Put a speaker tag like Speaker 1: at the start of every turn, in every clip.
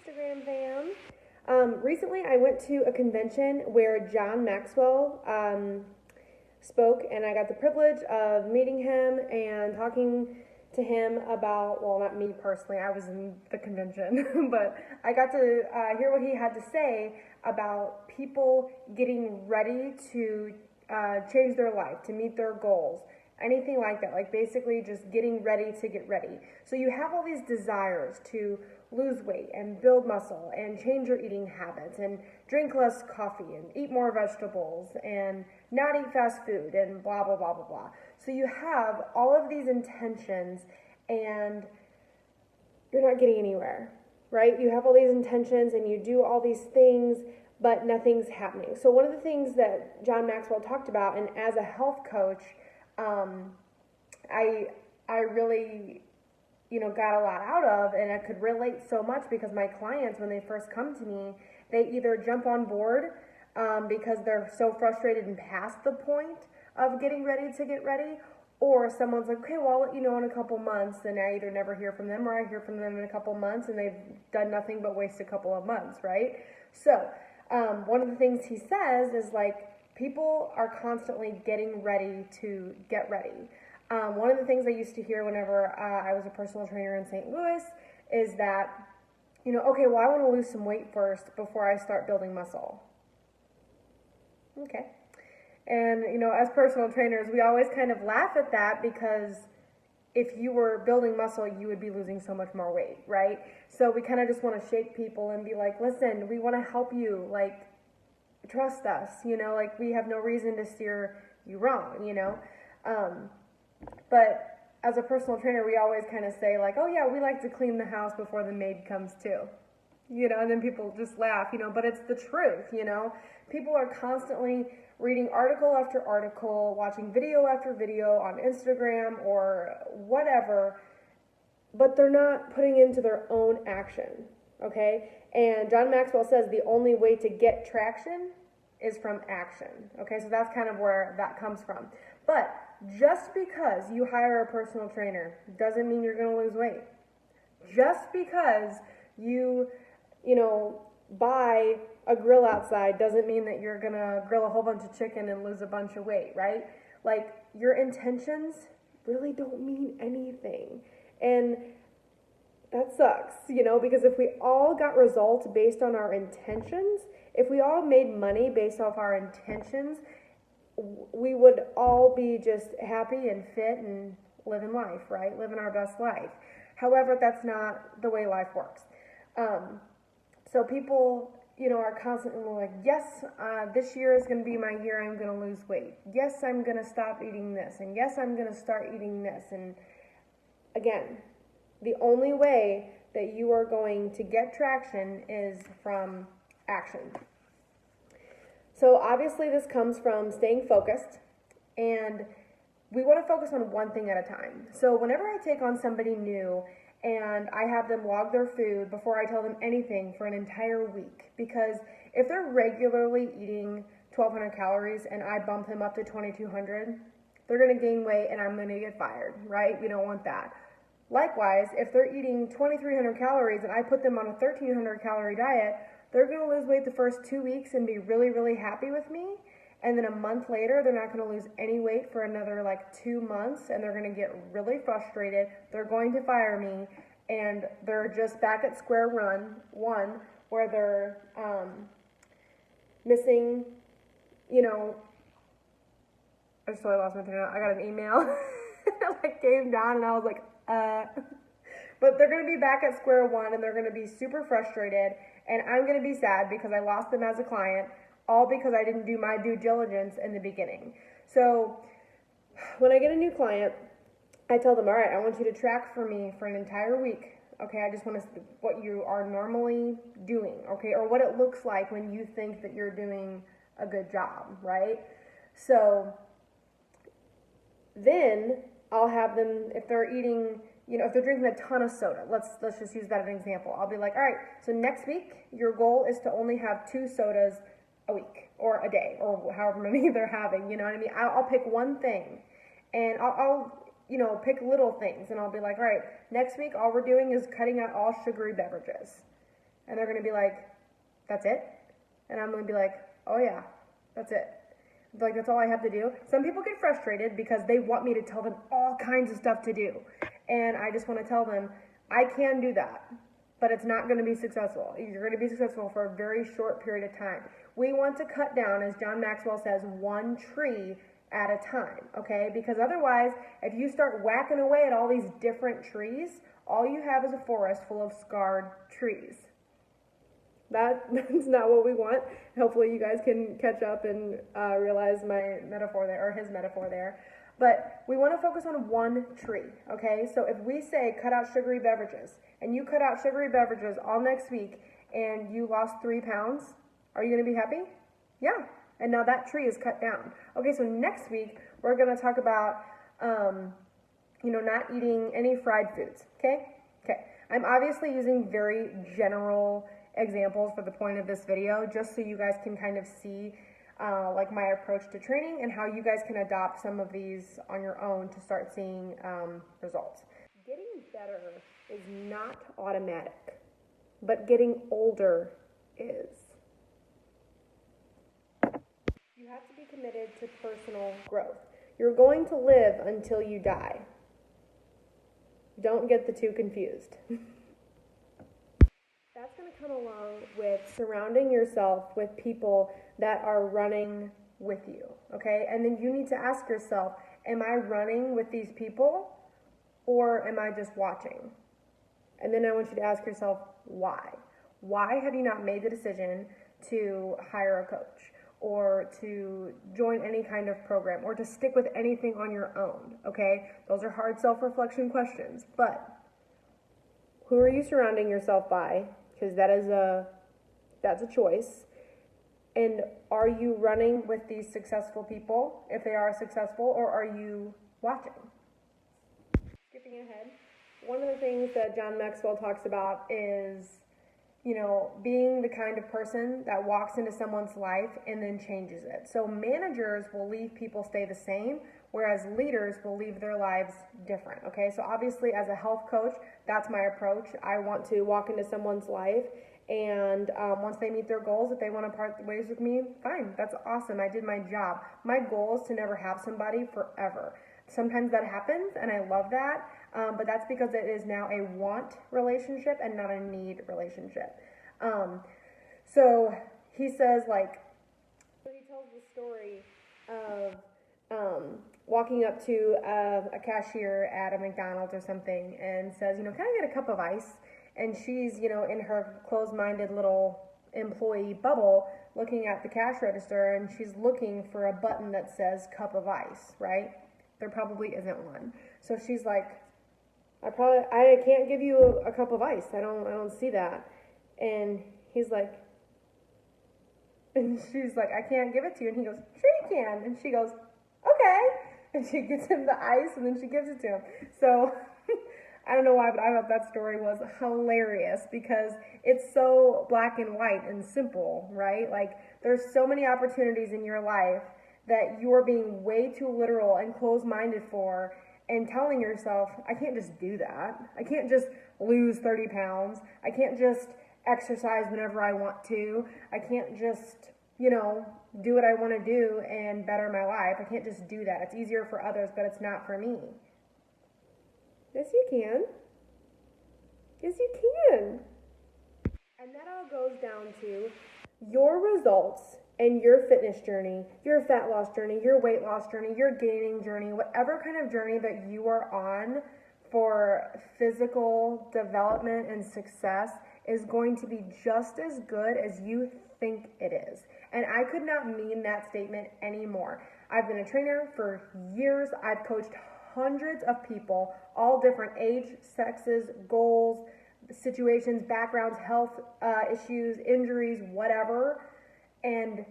Speaker 1: Instagram fam. Recently, I went to a convention where John Maxwell spoke, and I got the privilege of meeting him and talking to him about, well, not me personally, I was in the convention, but I got to hear what he had to say about people getting ready to change their life, to meet their goals, anything like that, like basically just getting ready to get ready. So you have all these desires to lose weight and build muscle and change your eating habits and drink less coffee and eat more vegetables and not eat fast food and blah, blah, blah, blah, blah. So you have all of these intentions and you're not getting anywhere, right? You have all these intentions and you do all these things, but nothing's happening. So one of the things that John Maxwell talked about, and as a health coach, I really, got a lot out of, and I could relate so much because my clients, when they first come to me, they either jump on board because they're so frustrated and past the point of getting ready to get ready, or someone's like, okay, well, I'll let you know in a couple months, and I either never hear from them or I hear from them in a couple months, and they've done nothing but waste a couple of months, right? So one of the things he says is like, people are constantly getting ready to get ready. One of the things I used to hear whenever I was a personal trainer in St. Louis is that, okay, well, I want to lose some weight first before I start building muscle. Okay. And, as personal trainers, we always kind of laugh at that because if you were building muscle, you would be losing so much more weight, right? So we kind of just want to shake people and be like, listen, we want to help you, like, trust us, like we have no reason to steer you wrong, but as a personal trainer, we always kind of say like, oh yeah, we like to clean the house before the maid comes too, and then people just laugh, but it's the truth, people are constantly reading article after article, watching video after video on Instagram or whatever, but they're not putting into their own action, okay? And John Maxwell says the only way to get traction is from action, okay? So that's kind of where that comes from. But just because you hire a personal trainer doesn't mean you're going to lose weight. Just because you buy a grill outside doesn't mean that you're going to grill a whole bunch of chicken and lose a bunch of weight, right? Like, your intentions really don't mean anything. And that sucks, because if we all got results based on our intentions, if we all made money based off our intentions, we would all be just happy and fit and living life, right? Living our best life. However, that's not the way life works. So people, are constantly like, yes, this year is going to be my year, I'm going to lose weight. Yes, I'm going to stop eating this. And yes, I'm going to start eating this. And again, the only way that you are going to get traction is from action. So obviously this comes from staying focused, and we want to focus on one thing at a time. So whenever I take on somebody new and I have them log their food before I tell them anything for an entire week, because if they're regularly eating 1,200 calories and I bump them up to 2,200, they're going to gain weight and I'm going to get fired, right? We don't want that. Likewise, if they're eating 2,300 calories and I put them on a 1,300 calorie diet, they're going to lose weight the first 2 weeks and be really, really happy with me. And then a month later, they're not going to lose any weight for another 2 months, and they're going to get really frustrated. They're going to fire me, and they're just back at square one, where they're missing, I totally lost my train of thought. I got an email that came down, and I was like, But they're going to be back at square one, and they're going to be super frustrated, and I'm going to be sad because I lost them as a client, all because I didn't do my due diligence in the beginning. So when I get a new client, I tell them, all right, I want you to track for me for an entire week. Okay, I just want to see what you are normally doing, okay, or what it looks like when you think that you're doing a good job, right? So then I'll have them, if they're eating, if they're drinking a ton of soda, let's just use that as an example. I'll be like, all right, so next week your goal is to only have 2 sodas a week or a day or however many they're having, you know what I mean? I'll pick one thing, and I'll pick little things, and I'll be like, all right, next week all we're doing is cutting out all sugary beverages. And they're going to be like, that's it? And I'm going to be like, oh yeah, that's it. Like, that's all I have to do. Some people get frustrated because they want me to tell them all kinds of stuff to do. And I just want to tell them, I can do that, but it's not going to be successful. You're going to be successful for a very short period of time. We want to cut down, as John Maxwell says, one tree at a time, okay? Because otherwise, if you start whacking away at all these different trees, all you have is a forest full of scarred trees. That's not what we want. Hopefully you guys can catch up and realize my metaphor there, or his metaphor there. But we want to focus on one tree, okay? So if we say cut out sugary beverages, and you cut out sugary beverages all next week, and you lost 3 pounds, are you going to be happy? Yeah. And now that tree is cut down. Okay, so next week, we're going to talk about, not eating any fried foods, okay? Okay. I'm obviously using very general examples for the point of this video, just so you guys can kind of see my approach to training and how you guys can adopt some of these on your own to start seeing results. Getting better is not automatic, but getting older is. You have to be committed to personal growth. You're going to live until you die. Don't get the two confused. That's going to come along with surrounding yourself with people that are running with you, okay? And then you need to ask yourself, am I running with these people or am I just watching? And then I want you to ask yourself, why? Why have you not made the decision to hire a coach or to join any kind of program or to stick with anything on your own, okay? Those are hard self-reflection questions, but who are you surrounding yourself by? Because that's a choice. And are you running with these successful people, if they are successful, or are you watching? Skipping ahead, one of the things that John Maxwell talks about is, being the kind of person that walks into someone's life and then changes it. So managers will leave people stay the same, whereas leaders will leave their lives different, okay? So obviously as a health coach, that's my approach. I want to walk into someone's life and once they meet their goals, if they want to part ways with me, fine, that's awesome, I did my job. My goal is to never have somebody forever. Sometimes that happens and I love that, but that's because it is now a want relationship and not a need relationship. So he says he tells the story of walking up to a cashier at a McDonald's or something and says, can I get a cup of ice? And she's, in her closed-minded little employee bubble looking at the cash register, and she's looking for a button that says cup of ice, right? There probably isn't one. So she's like, I can't give you a cup of ice. I don't see that. And he's like, and she's like, I can't give it to you. And he goes, sure you can. And she goes, okay. And she gives him the ice, and then she gives it to him. So I don't know why, but I thought that story was hilarious because it's so black and white and simple, right? Like, there's so many opportunities in your life that you're being way too literal and closed-minded for, and telling yourself, I can't just do that. I can't just lose 30 pounds. I can't just exercise whenever I want to. I can't just, do what I want to do and better my life. I can't just do that. It's easier for others, but it's not for me. Yes, you can. Yes, you can. And that all goes down to your results and your fitness journey, your fat loss journey, your weight loss journey, your gaining journey, whatever kind of journey that you are on for physical development and success is going to be just as good as you think it is. And I could not mean that statement anymore. I've been a trainer for years. I've coached hundreds of people, all different age, sexes, goals, situations, backgrounds, health issues, injuries, whatever. And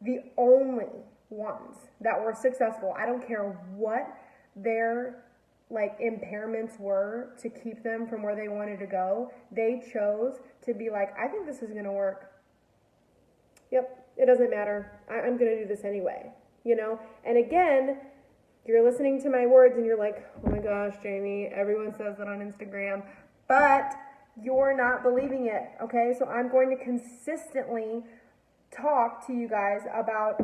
Speaker 1: the only ones that were successful, I don't care what their impairments were to keep them from where they wanted to go, they chose to be like, I think this is going to work. Yep, it doesn't matter. I'm going to do this anyway, And again, you're listening to my words and you're like, oh my gosh, Jamie, everyone says that on Instagram. But you're not believing it, okay? So I'm going to consistently talk to you guys about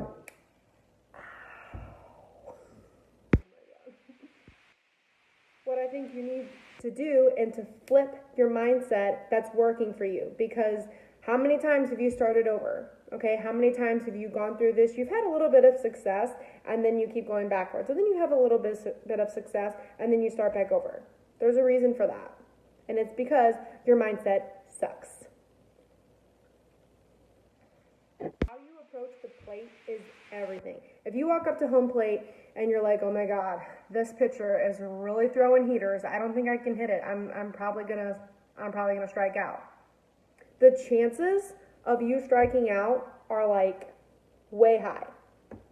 Speaker 1: what I think you need to do and to flip your mindset that's working for you. Because how many times have you started over? Okay, how many times have you gone through this? You've had a little bit of success and then you keep going backwards. And then you have a little bit of success and then you start back over. There's a reason for that. And it's because your mindset sucks. How you approach the plate is everything. If you walk up to home plate and you're like, oh my God, this pitcher is really throwing heaters. I don't think I can hit it. I'm probably gonna strike out. The chances of you striking out are like way high.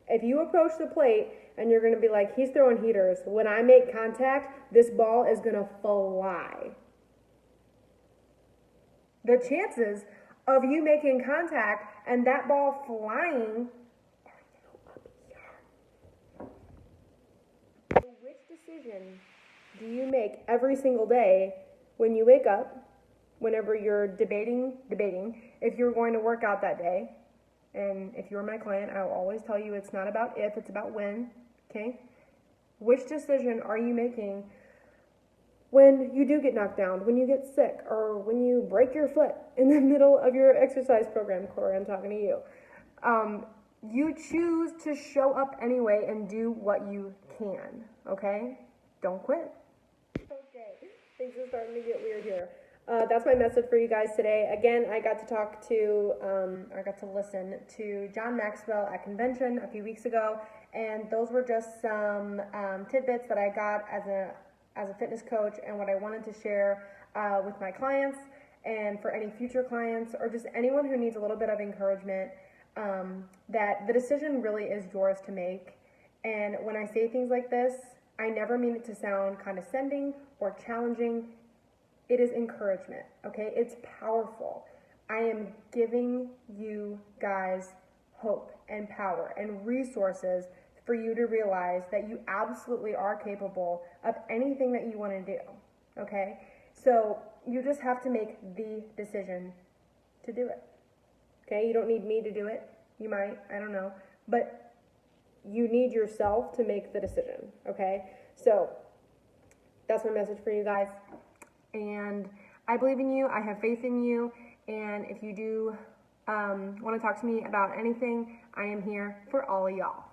Speaker 1: If you approach the plate and you're gonna be like, he's throwing heaters, when I make contact, this ball is gonna fly. The chances of you making contact and that ball flying are up here. So which decision do you make every single day when you wake up, whenever you're debating if you're going to work out that day? And if you're my client, I will always tell you it's not about if, it's about when, okay? Which decision are you making when you do get knocked down, when you get sick, or when you break your foot in the middle of your exercise program? Corey, I'm talking to you. You choose to show up anyway and do what you can, okay? Don't quit. Okay, things are starting to get weird here. That's my message for you guys today. Again, I got to listen to John Maxwell at convention a few weeks ago, and those were just some tidbits that I got as a fitness coach and what I wanted to share with my clients and for any future clients or just anyone who needs a little bit of encouragement, that the decision really is yours to make. And when I say things like this, I never mean it to sound condescending or challenging. It is encouragement, okay? It's powerful. I am giving you guys hope and power and resources for you to realize that you absolutely are capable of anything that you want to do, okay? So you just have to make the decision to do it, okay? You don't need me to do it. You might, I don't know. But you need yourself to make the decision, okay? So that's my message for you guys. And I believe in you. I have faith in you. And if you do want to talk to me about anything, I am here for all of y'all.